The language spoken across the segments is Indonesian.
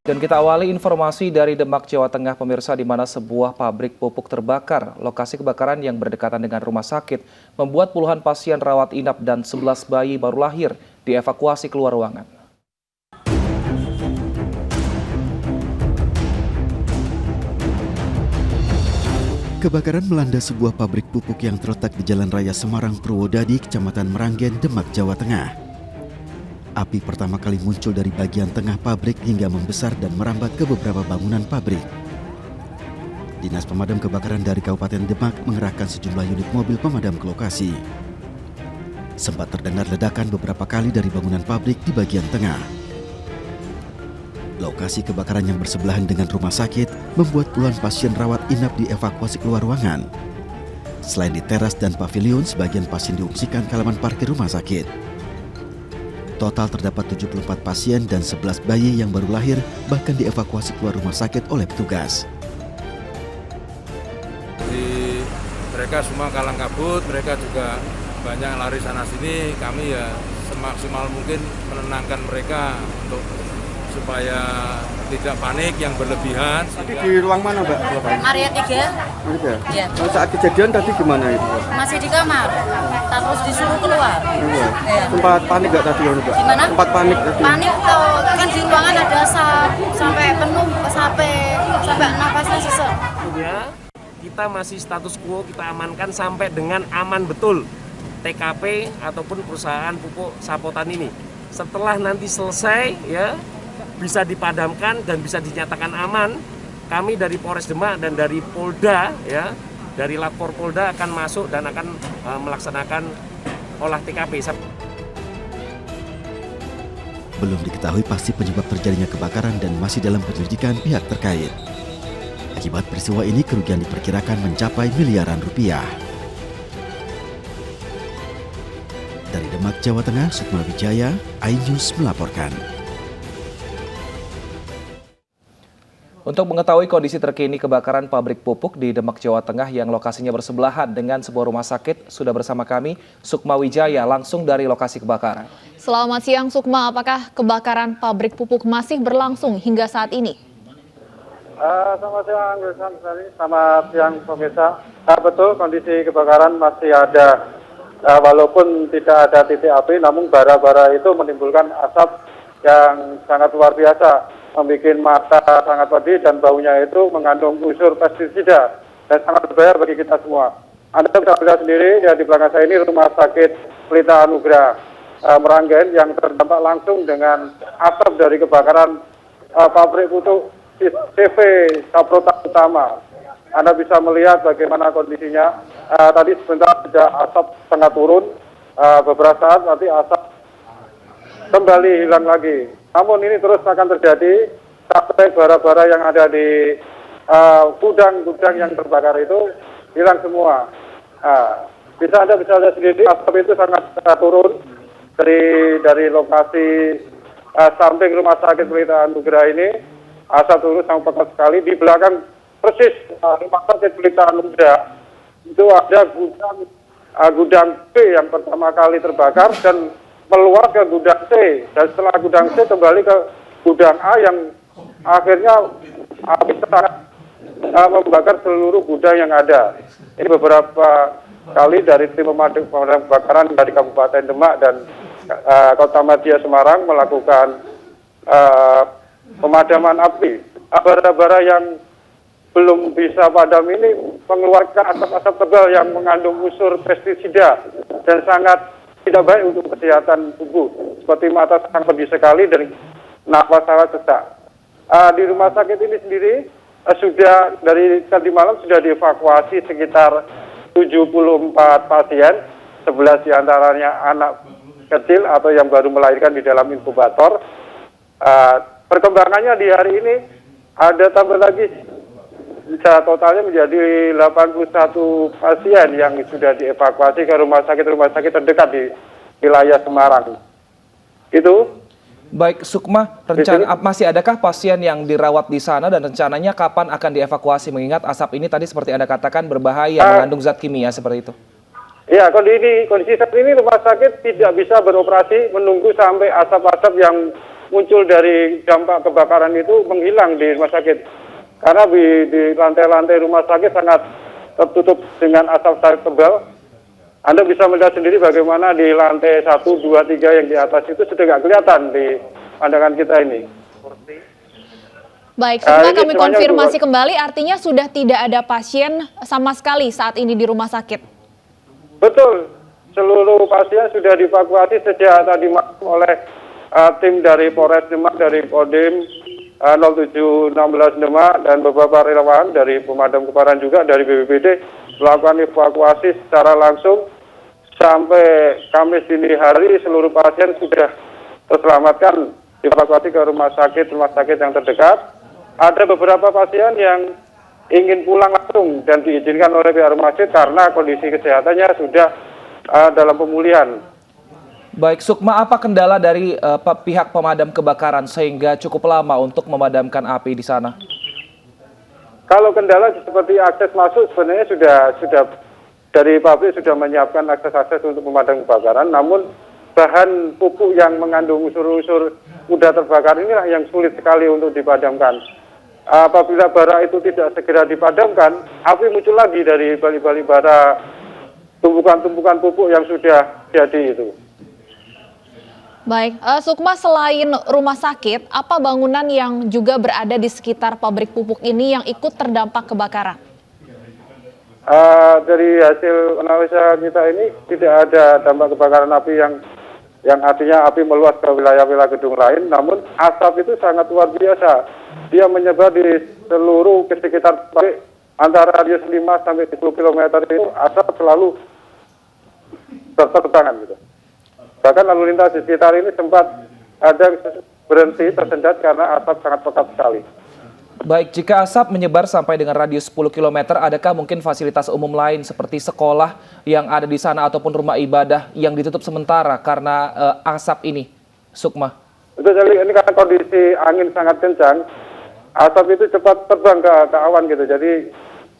Dan kita awali informasi dari Demak, Jawa Tengah, pemirsa, di mana sebuah pabrik pupuk terbakar. Lokasi kebakaran yang berdekatan dengan rumah sakit membuat puluhan pasien rawat inap dan 11 bayi baru lahir dievakuasi keluar ruangan. Kebakaran melanda sebuah pabrik pupuk yang terletak di Jalan Raya Semarang Purwodadi, Kecamatan Meranggen, Demak, Jawa Tengah. Api pertama kali muncul dari bagian tengah pabrik hingga membesar dan merambat ke beberapa bangunan pabrik. Dinas Pemadam Kebakaran dari Kabupaten Demak mengerahkan sejumlah unit mobil pemadam ke lokasi. Sempat terdengar ledakan beberapa kali dari bangunan pabrik di bagian tengah. Lokasi kebakaran yang bersebelahan dengan rumah sakit membuat puluhan pasien rawat inap dievakuasi keluar ruangan. Selain di teras dan pavilion, sebagian pasien diungsikan ke halaman parkir rumah sakit. Total terdapat 74 pasien dan 11 bayi yang baru lahir bahkan dievakuasi keluar rumah sakit oleh petugas. Mereka semua kalang kabut, mereka juga banyak lari sana sini. Kami ya semaksimal mungkin menenangkan mereka untuk supaya tidak panik yang berlebihan. Tadi di ruang mana, Mbak? Area 3. Ya. Saat kejadian tadi gimana itu? Masih di kamar, terus disuruh keluar. Iya. Ya. Sempat panik nggak tadi, Mbak? Gimana? Sempat panik tadi. Panik kan di ruangan ada asap sampai penuh, sampai nafasnya sesak. Ya, kita masih status quo, kita amankan sampai dengan aman betul TKP ataupun perusahaan pupuk Sapotan ini. Setelah nanti selesai ya bisa dipadamkan dan bisa dinyatakan aman, kami dari Polres Demak dan dari Polda ya, dari Lapor Polda akan masuk dan akan melaksanakan olah TKP. Belum diketahui pasti penyebab terjadinya kebakaran dan masih dalam penyelidikan pihak terkait. Akibat peristiwa ini, kerugian diperkirakan mencapai miliaran rupiah. Dari Demak, Jawa Tengah, Sukma Wijaya, iNews melaporkan. Untuk mengetahui kondisi terkini kebakaran pabrik pupuk di Demak, Jawa Tengah yang lokasinya bersebelahan dengan sebuah rumah sakit, sudah bersama kami Sukma Wijaya langsung dari lokasi kebakaran. Selamat siang Sukma, apakah kebakaran pabrik pupuk masih berlangsung hingga saat ini? Selamat siang, selamat siang pemirsa. Betul, kondisi kebakaran masih ada, walaupun tidak ada titik api, namun bara-bara itu menimbulkan asap yang sangat luar biasa, membuat mata sangat pedih dan baunya itu mengandung unsur pestisida dan sangat berbahaya bagi kita semua. Anda bisa melihat sendiri ya, di belakang saya ini rumah sakit Pelita Anugrah Meranggen yang terdampak langsung dengan asap dari kebakaran pabrik pupuk CV Saprotan Utama. Anda bisa melihat bagaimana kondisinya. Tadi sebentar sudah asap tengah turun, beberapa saat nanti asap kembali hilang lagi. Namun ini terus akan terjadi sampai bara-bara yang ada di gudang-gudang yang terbakar itu hilang semua. Anda bisa lihat sendiri asap itu sangat turun dari lokasi samping rumah sakit Pelita Anugrah ini. Asap turun sangat pekat sekali. Di belakang persis rumah sakit Pelita Anugrah itu ada gudang B yang pertama kali terbakar dan meluar ke gudang C, dan setelah gudang C kembali ke gudang A yang akhirnya api membakar seluruh gudang yang ada. Ini beberapa kali dari tim pemadam kebakaran dari Kabupaten Demak dan Kota Madya Semarang melakukan pemadaman api. Bara-bara yang belum bisa padam ini mengeluarkan asap-asap tebal yang mengandung unsur pestisida dan sangat tidak baik untuk kesehatan tubuh, seperti mata sangat pedih sekali dan nafas sangat sesak. Di rumah sakit ini sendiri sudah dari tadi malam sudah dievakuasi sekitar 74 pasien, 11 diantaranya anak kecil atau yang baru melahirkan di dalam inkubator. Perkembangannya di hari ini ada tambah lagi, bisa totalnya menjadi 81 pasien yang sudah dievakuasi ke rumah sakit terdekat di wilayah Semarang. Itu. Baik, Sukma, masih adakah pasien yang dirawat di sana dan rencananya kapan akan dievakuasi, mengingat asap ini tadi seperti Anda katakan berbahaya, mengandung zat kimia seperti itu? Ya, kondisi saat ini rumah sakit tidak bisa beroperasi menunggu sampai asap-asap yang muncul dari dampak kebakaran itu menghilang di rumah sakit. Karena di lantai-lantai rumah sakit sangat tertutup dengan asap sangat tebal. Anda bisa melihat sendiri bagaimana di lantai 1, 2, 3 yang di atas itu sudah nggak kelihatan di pandangan kita ini. Baik, Sukma, ini kami semuanya konfirmasi kembali, artinya sudah tidak ada pasien sama sekali saat ini di rumah sakit. Betul, seluruh pasien sudah dievakuasi sejak tadi malam oleh tim dari Polres Demak, dari Kodim 0716 Demak, dan beberapa relawan dari pemadam kebakaran juga dari BPBD melakukan evakuasi secara langsung. Sampai Kamis dini hari seluruh pasien sudah terselamatkan, dievakuasi ke rumah sakit yang terdekat. Ada beberapa pasien yang ingin pulang langsung dan diizinkan oleh pihak rumah sakit karena kondisi kesehatannya sudah dalam pemulihan. Baik, Sukma, apa kendala dari pihak pemadam kebakaran sehingga cukup lama untuk memadamkan api di sana? Kalau kendala seperti akses masuk sebenarnya sudah dari pabrik sudah menyiapkan akses untuk pemadam kebakaran, namun bahan pupuk yang mengandung unsur-unsur mudah terbakar inilah yang sulit sekali untuk dipadamkan. Apabila bara itu tidak segera dipadamkan, api muncul lagi dari balik-balik bara tumpukan-tumpukan pupuk yang sudah jadi itu. Baik, Sukma, selain rumah sakit, apa bangunan yang juga berada di sekitar pabrik pupuk ini yang ikut terdampak kebakaran? Dari hasil analisa kita ini tidak ada dampak kebakaran api yang artinya api meluas ke wilayah-wilayah gedung lain, namun asap itu sangat luar biasa. Dia menyebar di seluruh sekitar pabrik, antara radius 5 sampai 10 km itu asap selalu berterbangan gitu. Bahkan lalu lintas di sekitar ini sempat ada berhenti tersendat karena asap sangat pekat sekali. Baik, jika asap menyebar sampai dengan radius 10 km, adakah mungkin fasilitas umum lain seperti sekolah yang ada di sana ataupun rumah ibadah yang ditutup sementara karena asap ini, Sukma? Betul sekali, ini karena kondisi angin sangat kencang, asap itu cepat terbang ke awan gitu. Jadi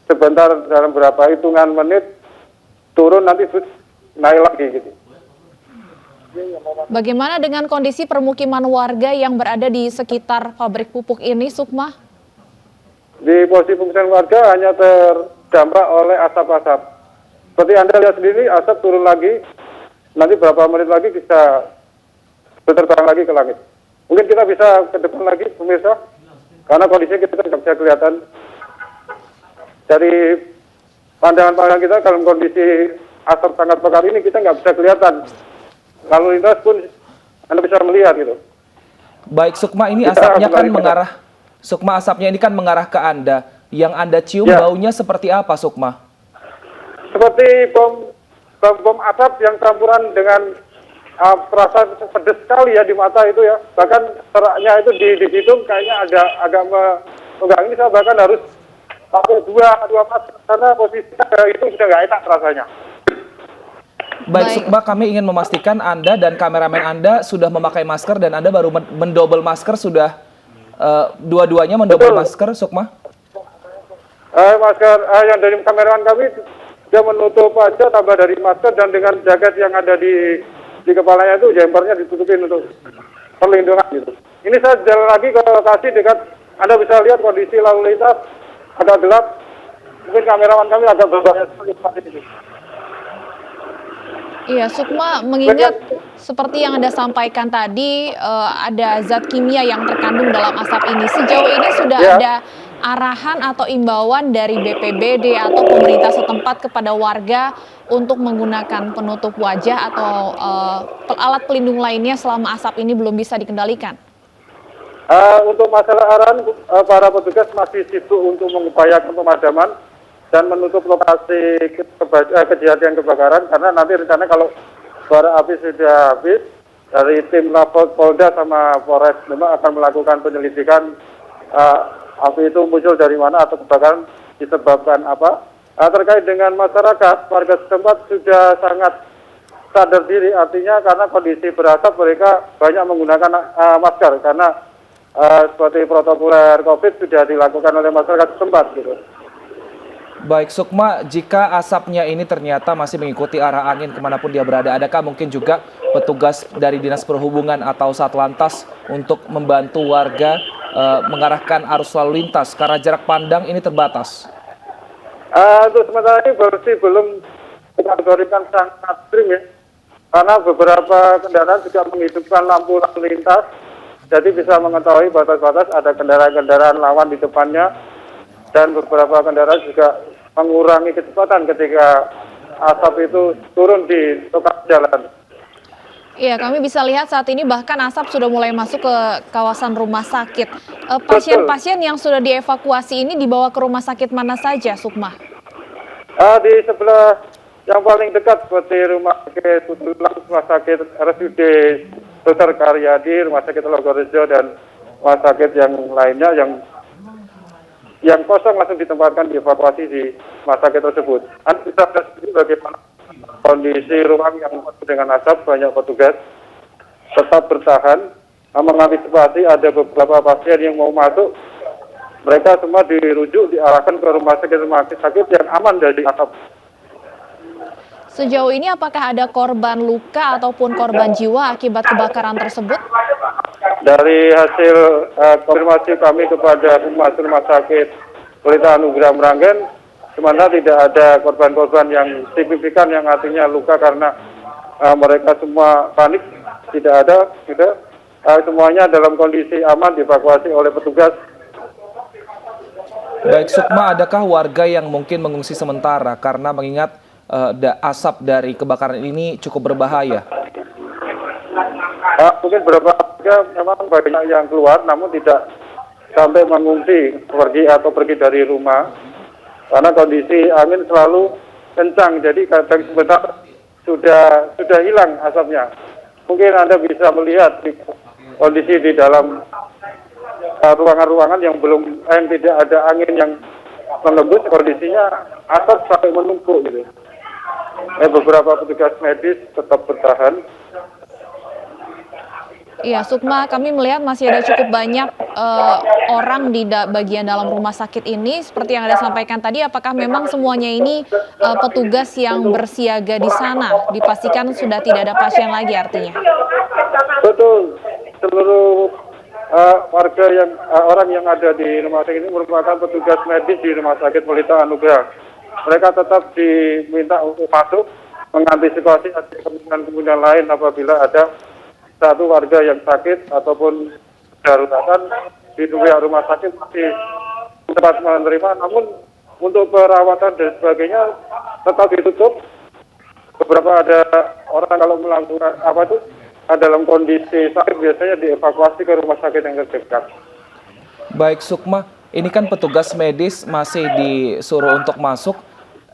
sebentar dalam beberapa hitungan menit turun nanti naik lagi gitu. Bagaimana dengan kondisi permukiman warga yang berada di sekitar pabrik pupuk ini, Sukma? Di posisi pemukiman warga hanya terdampak oleh asap-asap. Seperti Anda lihat sendiri, asap turun lagi, nanti beberapa menit lagi bisa berterbang lagi ke langit. Mungkin kita bisa ke depan lagi, pemirsa, karena kondisinya kita tidak bisa kelihatan. Dari pandangan kita, kalau kondisi asap sangat pekat ini, kita nggak bisa kelihatan. Lalu lintas pun Anda bisa melihat gitu. Baik, Sukma, ini asapnya kan mengarah. Sukma, asapnya ini kan mengarah ke Anda. Yang Anda cium baunya seperti apa, Sukma? Seperti bom asap yang campuran dengan terasa pedas sekali ya di mata itu ya. Bahkan seraknya itu di hidung kayaknya agak mengganggu. Saya bahkan harus pakai dua masker karena posisinya itu sudah nggak enak rasanya. Baik, Sukma, kami ingin memastikan Anda dan kameramen Anda sudah memakai masker dan Anda baru mendobel masker, sudah dua-duanya mendobel masker, Sukma? Masker yang dari kameramen kami sudah menutup wajah tambah dari masker dan dengan jaket yang ada di kepalanya itu jempernya ditutupin untuk perlindungan gitu. Ini saya jalan lagi ke lokasi dekat, Anda bisa lihat kondisi lalu lintas agak gelap. Mungkin kamerawan kami agak berbahaya seperti ini. Iya, Sukma, mengingat seperti yang Anda sampaikan tadi, ada zat kimia yang terkandung dalam asap ini. Sejauh ini sudah ada arahan atau imbauan dari BPBD atau pemerintah setempat kepada warga untuk menggunakan penutup wajah atau alat pelindung lainnya selama asap ini belum bisa dikendalikan? Untuk masalah arahan, para petugas masih sibuk untuk mengupayakan pemadaman dan menutup lokasi kejadian kebakaran, karena nanti rencana kalau bara api sudah habis, dari tim Polda sama Polres Demak akan melakukan penyelidikan api itu muncul dari mana atau kebakaran disebabkan apa. Terkait dengan masyarakat, warga setempat sudah sangat sadar diri, artinya karena kondisi berasap mereka banyak menggunakan masker karena seperti protokoler COVID sudah dilakukan oleh masyarakat setempat gitu. Baik, Sukma, jika asapnya ini ternyata masih mengikuti arah angin kemanapun dia berada, adakah mungkin juga petugas dari Dinas Perhubungan atau Satlantas untuk membantu warga mengarahkan arus lalu lintas karena jarak pandang ini terbatas? Untuk sementara ini belum dikategorikan sangat ekstrim ya, karena beberapa kendaraan juga menghidupkan lampu lalu lintas, jadi bisa mengetahui batas-batas ada kendaraan-kendaraan lawan di depannya, dan beberapa kendaraan juga mengurangi kecepatan ketika asap itu turun di lokasi jalan. Iya, kami bisa lihat saat ini bahkan asap sudah mulai masuk ke kawasan rumah sakit. Pasien-pasien yang sudah dievakuasi ini dibawa ke rumah sakit mana saja, Sukma? Di sebelah yang paling dekat seperti rumah sakit Tulang, rumah sakit RSUD Dr. Karyadi, rumah sakit Logorejo, dan rumah sakit yang lainnya yang kosong langsung ditempatkan dievakuasi di rumah sakit tersebut. Anda bisa lihat sendiri bagaimana kondisi ruang yang penuh dengan asap, banyak petugas tetap bertahan mengantisipasi ada beberapa pasien yang mau masuk. Mereka semua dirujuk, diarahkan ke rumah sakit yang aman dari asap. Sejauh ini apakah ada korban luka ataupun korban jiwa akibat kebakaran tersebut? Dari hasil konfirmasi kami kepada Humas Rumah Sakit Pelita Anugrah Meranggen, sebenarnya tidak ada korban-korban yang signifikan yang artinya luka karena mereka semua panik, tidak ada. Semuanya dalam kondisi aman dievakuasi oleh petugas. Baik, Sukma, adakah warga yang mungkin mengungsi sementara karena mengingat asap dari kebakaran ini cukup berbahaya? Mungkin beberapa warga memang banyak yang keluar, namun tidak sampai mengungsi pergi dari rumah, karena kondisi angin selalu kencang, jadi kadang sebentar sudah hilang asapnya. Mungkin Anda bisa melihat kondisi di dalam ruangan-ruangan yang tidak ada angin yang mengembus, kondisinya asap sampai menumpuk gitu. Beberapa petugas medis tetap bertahan. Iya, Sukma, kami melihat masih ada cukup banyak orang di bagian dalam rumah sakit ini. Seperti yang Anda sampaikan tadi, apakah memang semuanya ini petugas yang bersiaga di sana? Dipastikan sudah tidak ada pasien lagi artinya? Betul, seluruh warga orang yang ada di rumah sakit ini merupakan petugas medis di Rumah Sakit Pelita Anugrah. Mereka tetap diminta untuk masuk mengantisipasi kemungkinan lain apabila ada satu warga yang sakit ataupun daruratan di rumah sakit masih tempat menerima, namun untuk perawatan dan sebagainya tetap ditutup. Beberapa ada orang kalau melakukan dalam kondisi sakit biasanya dievakuasi ke rumah sakit yang terdekat. Baik, Sukma, ini kan petugas medis masih disuruh untuk masuk.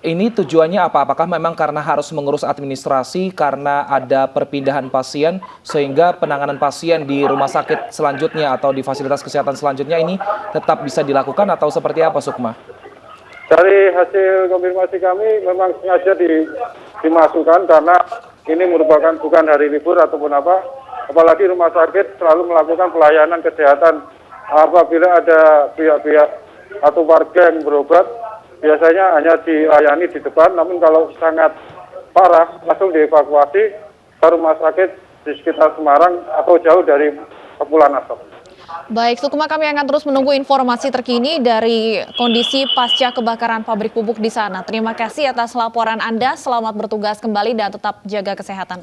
Ini tujuannya apa? Apakah memang karena harus mengurus administrasi, karena ada perpindahan pasien, sehingga penanganan pasien di rumah sakit selanjutnya atau di fasilitas kesehatan selanjutnya ini tetap bisa dilakukan atau seperti apa, Sukma? Dari hasil konfirmasi kami memang sengaja dimasukkan karena ini merupakan bukan hari libur ataupun apa. Apalagi rumah sakit selalu melakukan pelayanan kesehatan apabila ada pihak-pihak atau warga yang berobat. Biasanya hanya dilayani di depan, namun kalau sangat parah langsung dievakuasi ke rumah sakit di sekitar Semarang atau jauh dari kepulan asap. Baik, Sukma, kami akan terus menunggu informasi terkini dari kondisi pasca kebakaran pabrik pupuk di sana. Terima kasih atas laporan Anda, selamat bertugas kembali dan tetap jaga kesehatan.